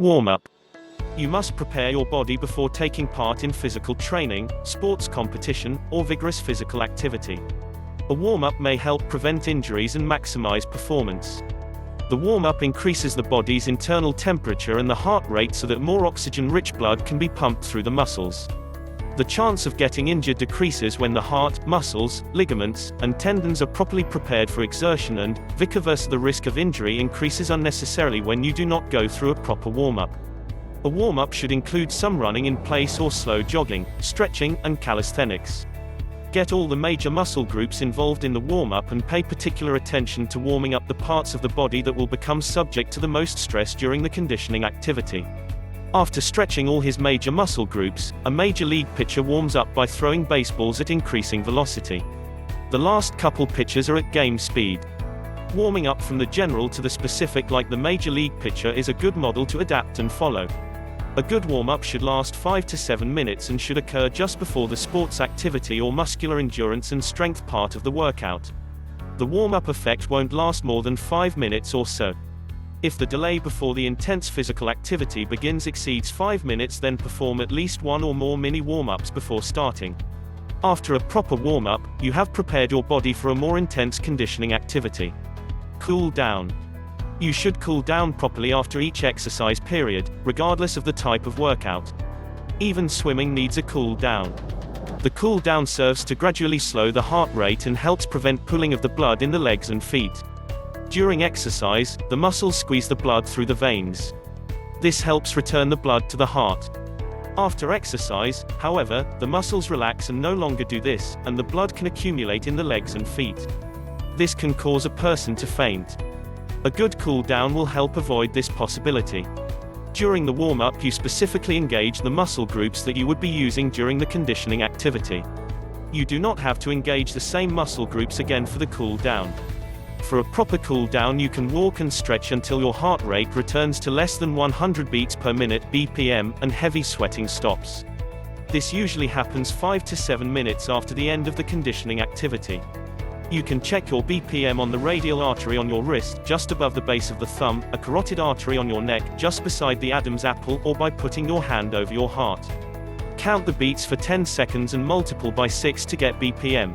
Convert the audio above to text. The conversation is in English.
Warm-up. You must prepare your body before taking part in physical training, sports competition, or vigorous physical activity. A warm-up may help prevent injuries and maximize performance. The warm-up increases the body's internal temperature and the heart rate so that more oxygen-rich blood can be pumped through the muscles. The chance of getting injured decreases when the heart, muscles, ligaments, and tendons are properly prepared for exertion, and, vice versa, the risk of injury increases unnecessarily when you do not go through a proper warm-up. A warm-up should include some running in place or slow jogging, stretching, and calisthenics. Get all the major muscle groups involved in the warm-up and pay particular attention to warming up the parts of the body that will become subject to the most stress during the conditioning activity. After stretching all his major muscle groups, a major league pitcher warms up by throwing baseballs at increasing velocity. The last couple pitches are at game speed. Warming up from the general to the specific like the major league pitcher is a good model to adapt and follow. A good warm-up should last 5 to 7 minutes and should occur just before the sports activity or muscular endurance and strength part of the workout. The warm-up effect won't last more than 5 minutes or so. If the delay before the intense physical activity begins exceeds 5 minutes, then perform at least one or more mini warm-ups before starting. After a proper warm-up, you have prepared your body for a more intense conditioning activity. Cool down. You should cool down properly after each exercise period, regardless of the type of workout. Even swimming needs a cool down. The cool down serves to gradually slow the heart rate and helps prevent pooling of the blood in the legs and feet. During exercise, the muscles squeeze the blood through the veins. This helps return the blood to the heart. After exercise, however, the muscles relax and no longer do this, and the blood can accumulate in the legs and feet. This can cause a person to faint. A good cool down will help avoid this possibility. During the warm-up, you specifically engage the muscle groups that you would be using during the conditioning activity. You do not have to engage the same muscle groups again for the cool down. For a proper cool down, you can walk and stretch until your heart rate returns to less than 100 beats per minute (BPM) and heavy sweating stops. This usually happens 5 to 7 minutes after the end of the conditioning activity. You can check your BPM on the radial artery on your wrist, just above the base of the thumb, a carotid artery on your neck, just beside the Adam's apple, or by putting your hand over your heart. Count the beats for 10 seconds and multiple by 6 to get BPM.